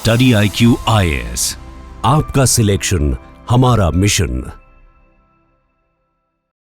Study IQ IAS, आपका selection हमारा mission.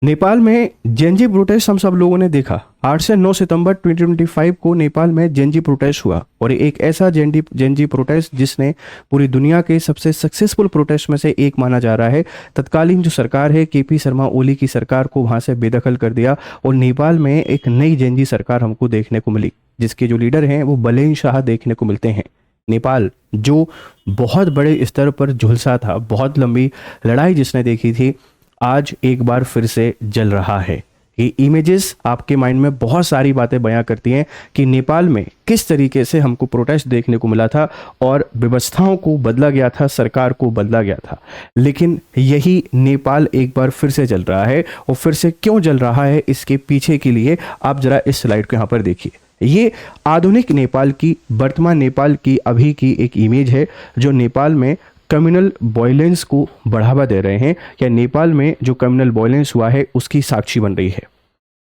Nepal में जेनजी प्रोटेस्ट हम सब लोगों ने देखा। 8 से 9 सितंबर 2025 को नेपाल में जेनजी प्रोटेस्ट हुआ और एक ऐसा जेनजी प्रोटेस्ट जिसने पूरी दुनिया के सबसे सक्सेसफुल प्रोटेस्ट में से एक माना जा रहा है। तत्कालीन जो सरकार है KP शर्मा ओली की सरकार को वहां से बेदखल कर दिया और नेपाल में एक नई जेनजी सरकार हमको देखने को मिली, जिसके जो लीडर हैं वो बलेन शाह देखने को मिलते हैं। नेपाल जो बहुत बड़े स्तर पर झुलसा था, बहुत लंबी लड़ाई जिसने देखी थी, आज एक बार फिर से जल रहा है। ये इमेजेस आपके माइंड में बहुत सारी बातें बयां करती हैं कि नेपाल में किस तरीके से हमको प्रोटेस्ट देखने को मिला था और व्यवस्थाओं को बदला गया था, सरकार को बदला गया था। लेकिन यही नेपाल एक बार फिर से जल रहा है और फिर से क्यों जल रहा है, इसके पीछे के लिए आप जरा इस स्लाइड को यहाँ पर देखिए। ये आधुनिक नेपाल की, वर्तमान नेपाल की अभी की एक इमेज है जो नेपाल में कम्युनल वायलेंस को बढ़ावा दे रहे हैं या नेपाल में जो कम्युनल वायलेंस हुआ है उसकी साक्षी बन रही है।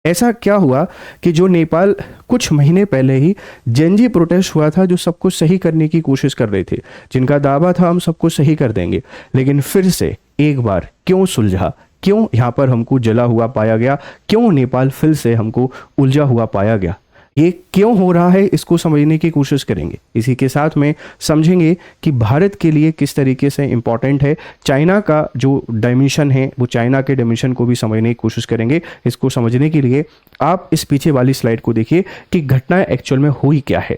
ऐसा क्या हुआ कि जो नेपाल कुछ महीने पहले ही जेनजी प्रोटेस्ट हुआ था, जो सब कुछ सही करने की कोशिश कर रहे थे, जिनका दावा था हम सब कुछ सही कर देंगे, लेकिन फिर से एक बार क्यों सुलझा, क्यों यहाँ पर हमको जला हुआ पाया गया, क्यों नेपाल फिर से हमको उलझा हुआ पाया गया, ये क्यों हो रहा है, इसको समझने की कोशिश करेंगे। इसी के साथ में समझेंगे कि भारत के लिए किस तरीके से इम्पॉर्टेंट है। चाइना का जो डायमेंशन है वो चाइना के डायमेंशन को भी समझने की कोशिश करेंगे। इसको समझने के लिए आप इस पीछे वाली स्लाइड को देखिए कि घटना एक्चुअल में हुई क्या है।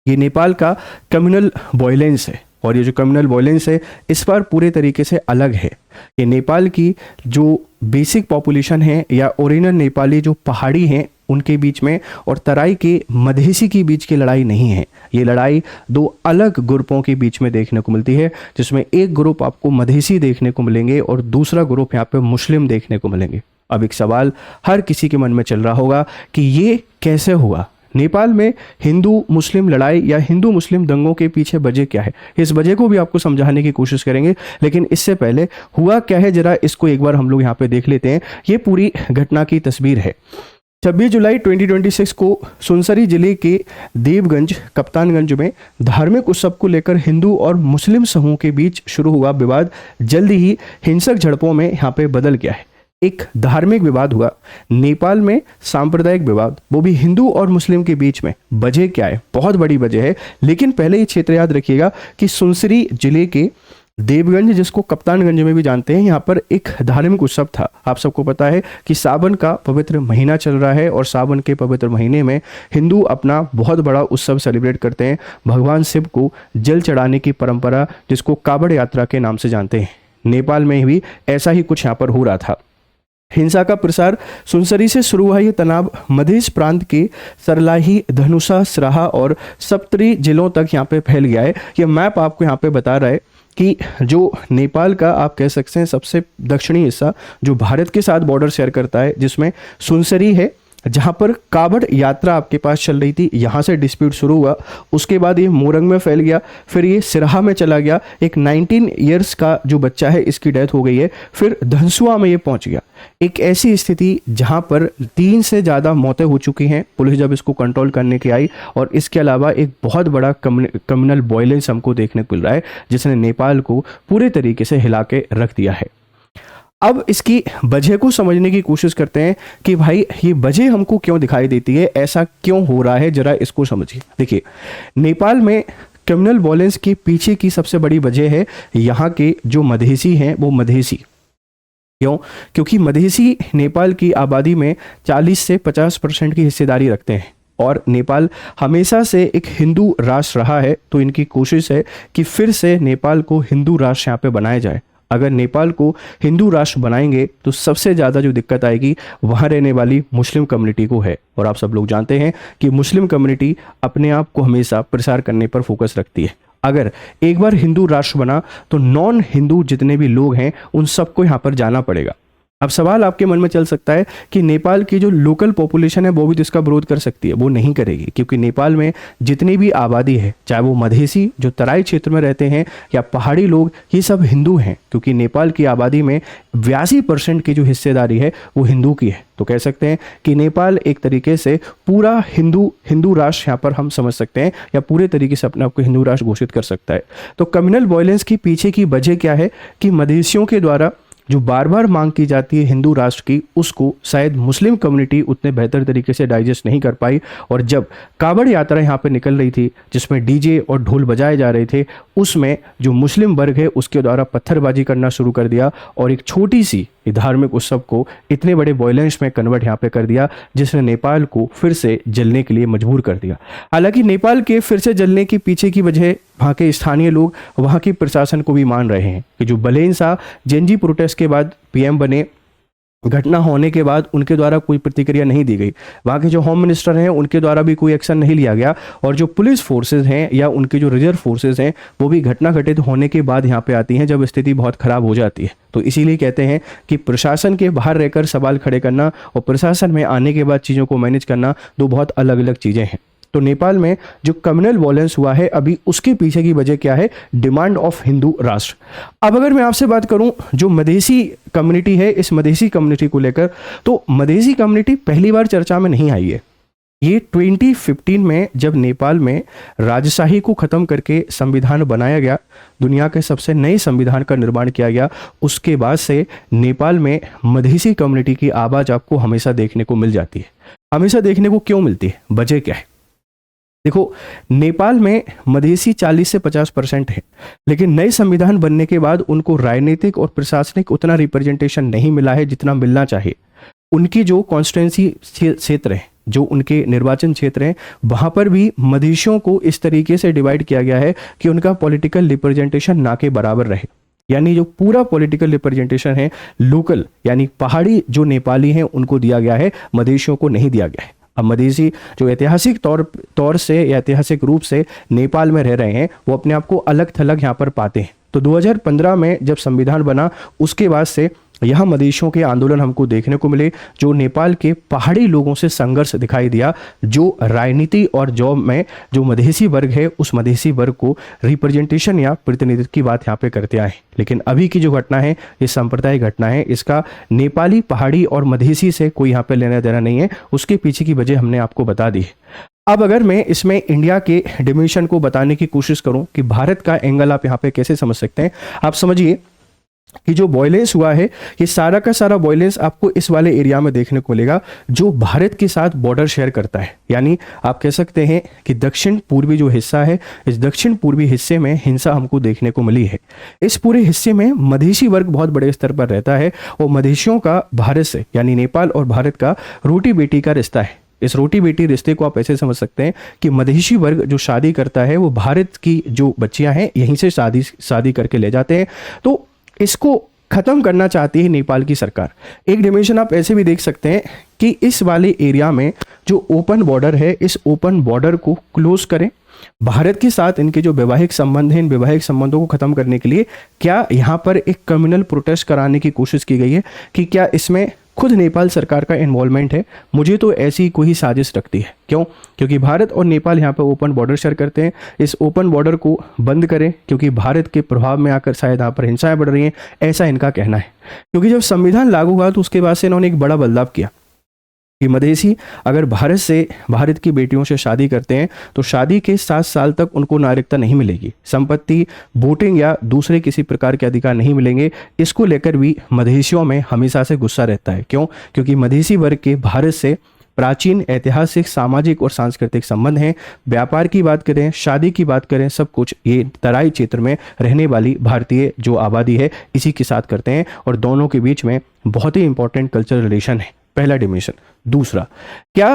ये नेपाल का कम्युनल वायलेंस है और ये जो कम्युनल वायलेंस है इस पर पूरे तरीके से अलग है। ये नेपाल की जो बेसिक पॉपुलेशन है या ओरिजिनल नेपाली जो पहाड़ी हैं उनके बीच में और तराई के मधेसी के बीच की लड़ाई नहीं है। ये लड़ाई दो अलग ग्रुपों के बीच में देखने को मिलती है, जिसमें एक ग्रुप आपको मधेसी देखने को मिलेंगे और दूसरा ग्रुप यहाँ पे मुस्लिम देखने को मिलेंगे। अब एक सवाल हर किसी के मन में चल रहा होगा कि ये कैसे हुआ। नेपाल में हिंदू मुस्लिम लड़ाई या हिंदू मुस्लिम दंगों के पीछे वजह क्या है, इस वजह को भी आपको समझाने की कोशिश करेंगे। लेकिन इससे पहले हुआ क्या है जरा इसको एक बार हम लोग यहाँ पे देख लेते हैं। ये पूरी घटना की तस्वीर है। 26 जुलाई 2026 को सुनसरी जिले के देवगंज कप्तानगंज में धार्मिक उत्सव को लेकर हिंदू और मुस्लिम समूह के बीच शुरू हुआ विवाद जल्दी ही हिंसक झड़पों में यहाँ पे बदल गया है। एक धार्मिक विवाद हुआ नेपाल में, सांप्रदायिक विवाद, वो भी हिंदू और मुस्लिम के बीच में। वजह क्या है, बहुत बड़ी वजह है। लेकिन पहले ये क्षेत्र याद रखिएगा कि सुनसरी जिले के देवगंज, जिसको कप्तानगंज में भी जानते हैं, यहाँ पर एक धार्मिक उत्सव था। आप सबको पता है कि सावन का पवित्र महीना चल रहा है और सावन के पवित्र महीने में हिंदू अपना बहुत बड़ा उत्सव सेलिब्रेट करते हैं। भगवान शिव को जल चढ़ाने की परंपरा, जिसको कावड़ यात्रा के नाम से जानते हैं। नेपाल में भी ऐसा ही कुछ यहाँ पर हो रहा था। हिंसा का प्रसार सुनसरी से शुरू हुआ ये तनाव मधेश प्रांत के सरलाही, धनुषा, सराहा और सप्तरी जिलों तक यहाँ पे फैल गया है। ये मैप आपको यहाँ पे बता रहा है कि जो नेपाल का आप कह सकते हैं सबसे दक्षिणी हिस्सा जो भारत के साथ बॉर्डर शेयर करता है, जिसमें सुनसरी है, जहां पर कावड़ यात्रा आपके पास चल रही थी, यहां से डिस्प्यूट शुरू हुआ। उसके बाद ये मोरंग में फैल गया, फिर ये सिरहा में चला गया। एक 19 इयर्स का जो बच्चा है इसकी डेथ हो गई है। फिर धनसुआ में ये पहुंच गया। एक ऐसी स्थिति जहां पर 3 से ज़्यादा मौतें हो चुकी हैं। पुलिस जब इसको कंट्रोल करने के आई और इसके अलावा एक बहुत बड़ा कम्युनल वायलेंस हमको देखने को मिल रहा है, जिसने नेपाल को पूरे तरीके से हिला के रख दिया है। अब इसकी वजह को समझने की कोशिश करते हैं कि भाई ये वजह हमको क्यों दिखाई देती है, ऐसा क्यों हो रहा है, जरा इसको समझिए। देखिए, नेपाल में कम्युनल वायलेंस के पीछे की सबसे बड़ी वजह है यहाँ के जो मधेसी हैं वो मधेसी। क्यों? क्योंकि मधेसी नेपाल की आबादी में 40 से 50% की हिस्सेदारी रखते हैं और नेपाल हमेशा से एक हिंदू राष्ट्र रहा है। तो इनकी कोशिश है कि फिर से नेपाल को हिंदू राष्ट्र यहाँ पे बनाया जाए। अगर नेपाल को हिंदू राष्ट्र बनाएंगे तो सबसे ज़्यादा जो दिक्कत आएगी वहाँ रहने वाली मुस्लिम कम्युनिटी को है। और आप सब लोग जानते हैं कि मुस्लिम कम्युनिटी अपने आप को हमेशा प्रसार करने पर फोकस रखती है। अगर एक बार हिंदू राष्ट्र बना तो नॉन हिंदू जितने भी लोग हैं उन सबको यहाँ पर जाना पड़ेगा। अब सवाल आपके मन में चल सकता है कि नेपाल की जो लोकल पॉपुलेशन है वो भी तो इसका विरोध कर सकती है। वो नहीं करेगी, क्योंकि नेपाल में जितनी भी आबादी है, चाहे वो मधेसी जो तराई क्षेत्र में रहते हैं या पहाड़ी लोग, ये सब हिंदू हैं, क्योंकि नेपाल की आबादी में 82% की जो हिस्सेदारी है वो हिंदू की है। तो कह सकते हैं कि नेपाल एक तरीके से पूरा हिंदू राष्ट्र यहाँ पर हम समझ सकते हैं, या पूरे तरीके से अपने आप को हिंदू राष्ट्र घोषित कर सकता है। तो कम्युनल वायलेंस की पीछे की वजह क्या है कि मधेसियों के द्वारा जो बार बार मांग की जाती है हिंदू राष्ट्र की, उसको शायद मुस्लिम कम्युनिटी उतने बेहतर तरीके से डाइजेस्ट नहीं कर पाई। और जब कावड़ यात्रा यहाँ पे निकल रही थी, जिसमें डीजे और ढोल बजाए जा रहे थे, उसमें जो मुस्लिम वर्ग है उसके द्वारा पत्थरबाजी करना शुरू कर दिया और एक छोटी सी धार्मिक उत्सव को इतने बड़े वायलेंस में कन्वर्ट यहाँ पे कर दिया, जिसने नेपाल को फिर से जलने के लिए मजबूर कर दिया। हालांकि नेपाल के फिर से जलने के पीछे की वजह वहाँ के स्थानीय लोग, वहाँ की प्रशासन को भी मान रहे हैं कि जो बलेन शाह जेनजी प्रोटेस्ट के बाद पीएम बने, घटना होने के बाद उनके द्वारा कोई प्रतिक्रिया नहीं दी गई। वहाँ के जो होम मिनिस्टर हैं उनके द्वारा भी कोई एक्शन नहीं लिया गया, और जो पुलिस फोर्सेज हैं या उनके जो रिजर्व फोर्सेज हैं वो भी घटना घटित होने के बाद यहाँ पे आती हैं, जब स्थिति बहुत खराब हो जाती है। तो इसीलिए कहते हैं कि प्रशासन के बाहर रहकर सवाल खड़े करना और प्रशासन में आने के बाद चीज़ों को मैनेज करना दो बहुत अलग अलग चीज़ें हैं। तो नेपाल में जो कम्युनल वॉयलेंस हुआ है अभी, उसके पीछे की वजह क्या है? डिमांड ऑफ हिंदू राष्ट्र। अब अगर मैं आपसे बात करूं जो मधेसी कम्युनिटी है, इस मधेसी कम्युनिटी को लेकर, तो मधेसी कम्युनिटी पहली बार चर्चा में नहीं आई है। ये 2015 में जब नेपाल में राजशाही को खत्म करके संविधान बनाया गया, दुनिया के सबसे नए संविधान का निर्माण किया गया, उसके बाद से नेपाल में मधेसी कम्युनिटी की आवाज़ आपको हमेशा देखने को मिल जाती है। हमेशा देखने को क्यों मिलती है? वजह क्या है? देखो, नेपाल में मधेसी 40 से 50% है, लेकिन नए संविधान बनने के बाद उनको राजनीतिक और प्रशासनिक उतना रिप्रेजेंटेशन नहीं मिला है जितना मिलना चाहिए। उनकी जो कॉन्स्टिट्यूंसी क्षेत्र है, जो उनके निर्वाचन क्षेत्र हैं, वहाँ पर भी मधेसियों को इस तरीके से डिवाइड किया गया है कि उनका पॉलिटिकल रिप्रेजेंटेशन ना के बराबर रहे। यानी जो पूरा पॉलिटिकल रिप्रेजेंटेशन है लोकल, यानी पहाड़ी जो नेपाली हैं उनको दिया गया है, मधेसियों को नहीं दिया गया है। अब मधेसी जो ऐतिहासिक तौर से या ऐतिहासिक रूप से नेपाल में रह रहे हैं, वो अपने आप को अलग थलग यहाँ पर पाते हैं। तो 2015 में जब संविधान बना, उसके बाद से यहाँ मधेसियों के आंदोलन हमको देखने को मिले, जो नेपाल के पहाड़ी लोगों से संघर्ष दिखाई दिया, जो राजनीति और जॉब में जो मधेसी वर्ग है उस मधेसी वर्ग को रिप्रेजेंटेशन या प्रतिनिधित्व की बात यहाँ पे करते आए। लेकिन अभी की जो घटना है, ये सांप्रदायिक घटना है, इसका नेपाली, पहाड़ी और मधेसी से कोई यहाँ पे लेना देना नहीं है। उसके पीछे की वजह हमने आपको बता दी है। अब अगर मैं इसमें इंडिया के डिमेंशन को बताने की कोशिश करूं कि भारत का एंगल आप यहाँ पे कैसे समझ सकते हैं, आप समझिए कि जो वॉयलेंस हुआ है, ये सारा का सारा वॉयलेंस आपको इस वाले एरिया में देखने को मिलेगा जो भारत के साथ बॉर्डर शेयर करता है। यानी आप कह सकते हैं कि दक्षिण पूर्वी जो हिस्सा है, इस दक्षिण पूर्वी हिस्से में हिंसा हमको देखने को मिली है। इस पूरे हिस्से में मधेसी वर्ग बहुत बड़े स्तर पर रहता है, और मधेसियों का भारत से, यानी नेपाल और भारत का रोटी बेटी का रिश्ता है। इस रोटी बेटी रिश्ते को आप ऐसे समझ सकते हैं कि मधेसी वर्ग जो शादी करता है वो भारत की जो बच्चियां हैं यहीं से शादी करके ले जाते हैं। तो इसको खत्म करना चाहती है नेपाल की सरकार। एक डिमेंशन आप ऐसे भी देख सकते हैं कि इस वाले एरिया में जो ओपन बॉर्डर है, इस ओपन बॉर्डर को क्लोज करें। भारत के साथ इनके जो वैवाहिक संबंध हैं, इन वैवाहिक संबंधों को खत्म करने के लिए क्या यहाँ पर एक कम्युनल प्रोटेस्ट कराने की कोशिश की गई है कि क्या इसमें खुद नेपाल सरकार का इन्वॉल्वमेंट है? मुझे तो ऐसी कोई साजिश लगती है। क्यों? क्योंकि भारत और नेपाल यहाँ पर ओपन बॉर्डर शेयर करते हैं। इस ओपन बॉर्डर को बंद करें, क्योंकि भारत के प्रभाव में आकर शायद यहाँ पर हिंसाएं बढ़ रही हैं, ऐसा इनका कहना है। क्योंकि जब संविधान लागू हुआ तो उसके बाद से इन्होंने एक बड़ा बदलाव किया कि मधेसी अगर भारत की बेटियों से शादी करते हैं तो शादी के 7 साल तक उनको नागरिकता नहीं मिलेगी, संपत्ति, वोटिंग या दूसरे किसी प्रकार के अधिकार नहीं मिलेंगे। इसको लेकर भी मधेसियों में हमेशा से गुस्सा रहता है। क्यों? क्योंकि मधेसी वर्ग के भारत से प्राचीन ऐतिहासिक, सामाजिक और सांस्कृतिक संबंध हैं। व्यापार की बात करें, शादी की बात करें, सब कुछ ये तराई क्षेत्र में रहने वाली भारतीय जो आबादी है इसी के साथ करते हैं, और दोनों के बीच में बहुत ही इंपॉर्टेंट कल्चरल रिलेशन है। पहला डिमेंशन। दूसरा, क्या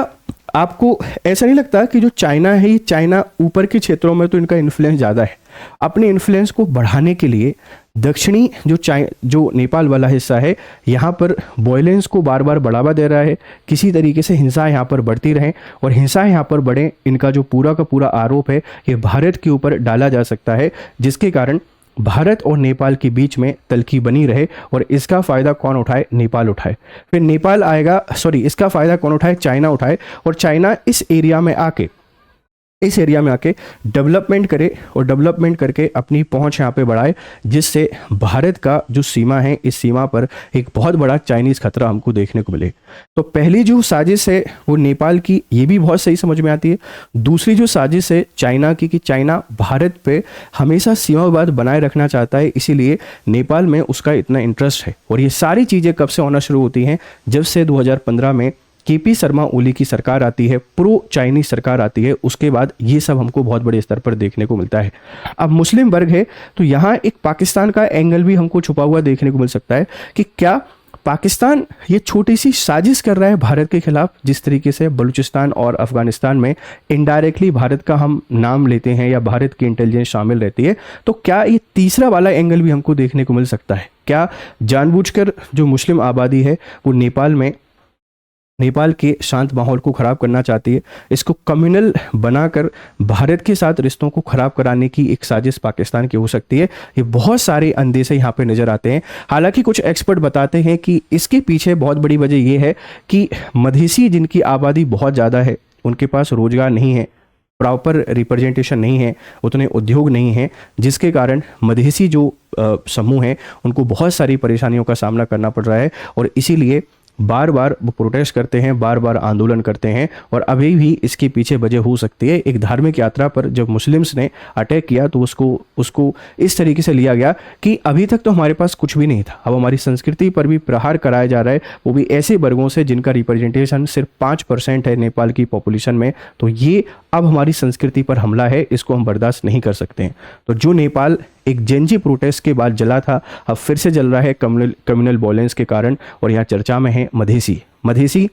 आपको ऐसा नहीं लगता कि जो चाइना है, ये चाइना ऊपर के क्षेत्रों में तो इनका इन्फ्लुएंस ज़्यादा है, अपने इन्फ्लुएंस को बढ़ाने के लिए दक्षिणी जो नेपाल वाला हिस्सा है, यहाँ पर वॉयलेंस को बार बार बढ़ावा दे रहा है। किसी तरीके से हिंसा यहाँ पर बढ़ती रहे और हिंसा यहाँ पर बढ़े, इनका जो पूरा का पूरा आरोप है ये भारत के ऊपर डाला जा सकता है, जिसके कारण भारत और नेपाल के बीच में तलखी बनी रहे और इसका फ़ायदा कौन उठाए? नेपाल उठाए। फिर नेपाल आएगा, इसका फ़ायदा कौन उठाए? चाइना उठाए। और चाइना इस एरिया में आके डेवलपमेंट करे और डेवलपमेंट करके अपनी पहुंच यहाँ पे बढ़ाए, जिससे भारत का जो सीमा है, इस सीमा पर एक बहुत बड़ा चाइनीज़ खतरा हमको देखने को मिले। तो पहली जो साजिश है वो नेपाल की, ये भी बहुत सही समझ में आती है। दूसरी जो साजिश है चाइना की, कि चाइना भारत पे हमेशा सीमा विवाद बनाए रखना चाहता है, इसीलिए नेपाल में उसका इतना इंटरेस्ट है। और ये सारी चीज़ें कब से होना शुरू होती हैं? जब से 2015 में केपी शर्मा ओली की सरकार आती है, प्रो चाइनीज सरकार आती है, उसके बाद ये सब हमको बहुत बड़े स्तर पर देखने को मिलता है। अब मुस्लिम वर्ग है तो यहाँ एक पाकिस्तान का एंगल भी हमको छुपा हुआ देखने को मिल सकता है कि क्या पाकिस्तान ये छोटी सी साजिश कर रहा है भारत के खिलाफ, जिस तरीके से बलूचिस्तान और अफगानिस्तान में इनडायरेक्टली भारत का हम नाम लेते हैं या भारत की इंटेलिजेंस शामिल रहती है। तो क्या ये तीसरा वाला एंगल भी हमको देखने को मिल सकता है? क्या जानबूझकर जो मुस्लिम आबादी है वो नेपाल के शांत माहौल को ख़राब करना चाहती है, इसको कम्युनल बनाकर भारत के साथ रिश्तों को ख़राब कराने की एक साजिश पाकिस्तान की हो सकती है? ये बहुत सारे अंदेशे यहाँ पे नज़र आते हैं। हालांकि कुछ एक्सपर्ट बताते हैं कि इसके पीछे बहुत बड़ी वजह ये है कि मधेसी जिनकी आबादी बहुत ज़्यादा है, उनके पास रोज़गार नहीं है, प्रॉपर रिप्रेजेंटेशन नहीं है, उतने उद्योग नहीं है, जिसके कारण मधेसी जो समूह हैं उनको बहुत सारी परेशानियों का सामना करना पड़ रहा है। और इसीलिए बार बार वो प्रोटेस्ट करते हैं, बार बार आंदोलन करते हैं। और अभी भी इसके पीछे वजह हो सकती है, एक धार्मिक यात्रा पर जब मुस्लिम्स ने अटैक किया तो उसको इस तरीके से लिया गया कि अभी तक तो हमारे पास कुछ भी नहीं था, अब हमारी संस्कृति पर भी प्रहार कराया जा रहा है, वो भी ऐसे वर्गों से जिनका रिप्रेजेंटेशन सिर्फ 5% है नेपाल की पॉपुलेशन में। तो ये अब हमारी संस्कृति पर हमला है, इसको हम बर्दाश्त नहीं कर सकते हैं। तो जो नेपाल एक जेनजी प्रोटेस्ट के बाद जला था, अब फिर से जल रहा है कम्युनल वॉयलेंस के कारण। और यहाँ चर्चा में है मधेसी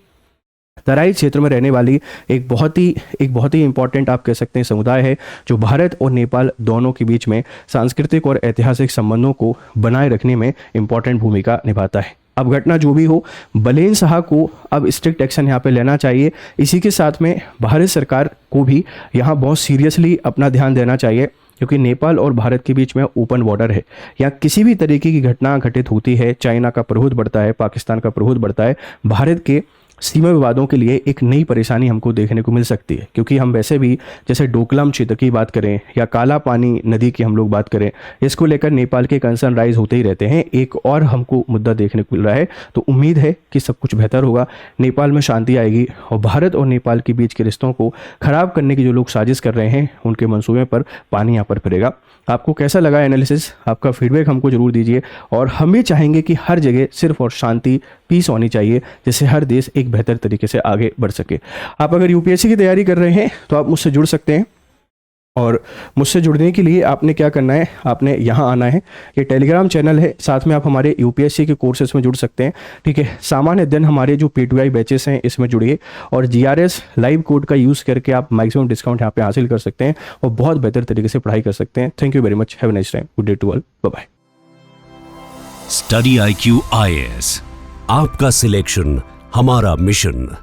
तराई क्षेत्र में रहने वाली एक बहुत ही इंपॉर्टेंट आप कह सकते हैं समुदाय है, जो भारत और नेपाल दोनों के बीच में सांस्कृतिक और ऐतिहासिक संबंधों को बनाए रखने में इंपॉर्टेंट भूमिका निभाता है। अब घटना जो भी हो, बलेन शाह को अब स्ट्रिक्ट एक्शन यहाँ पे लेना चाहिए। इसी के साथ में भारत सरकार को भी यहाँ बहुत सीरियसली अपना ध्यान देना चाहिए, क्योंकि नेपाल और भारत के बीच में ओपन बॉर्डर है। यहाँ किसी भी तरीके की घटना घटित होती है, चाइना का प्रभुत्व बढ़ता है, पाकिस्तान का प्रभुत्व बढ़ता है, भारत के सीमा विवादों के लिए एक नई परेशानी हमको देखने को मिल सकती है। क्योंकि हम वैसे भी जैसे डोकलाम क्षेत्र की बात करें या काला पानी नदी की हम लोग बात करें, इसको लेकर नेपाल के कंसर्न राइज होते ही रहते हैं। एक और हमको मुद्दा देखने को मिल रहा है, तो उम्मीद है कि सब कुछ बेहतर होगा, नेपाल में शांति आएगी और भारत और नेपाल के बीच के रिश्तों को खराब करने की जो लोग साजिश कर रहे हैं उनके मंसूबे पर पानी यहाँ पर फिरेगा। आपको कैसा लगा एनालिसिस? आपका फीडबैक हमको जरूर दीजिए। और हम भी चाहेंगे कि हर जगह सिर्फ और शांति, पीस होनी चाहिए, जिससे हर देश एक बेहतर तरीके से आगे बढ़ सके। आप अगर यूपीएससी की तैयारी कर रहे हैं तो आप मुझसे जुड़ सकते हैं। और मुझसे जुड़ने के लिए आपने क्या करना है, आपने यहाँ आना है। ये टेलीग्राम चैनल है, साथ में आप हमारे यूपीएससी के कोर्सेज में जुड़ सकते हैं। ठीक है, सामान्य अध्ययन हमारे जो P2I बैचेस हैं इसमें जुड़िए और GRS लाइव कोड का यूज़ करके आप मैक्सिमम डिस्काउंट यहाँ पे हासिल कर सकते हैं और बहुत बेहतर तरीके से पढ़ाई कर सकते हैं। Thank you very much, have a nice time, good day to all, bye bye. Study IQ IAS, आपका सिलेक्शन हमारा मिशन।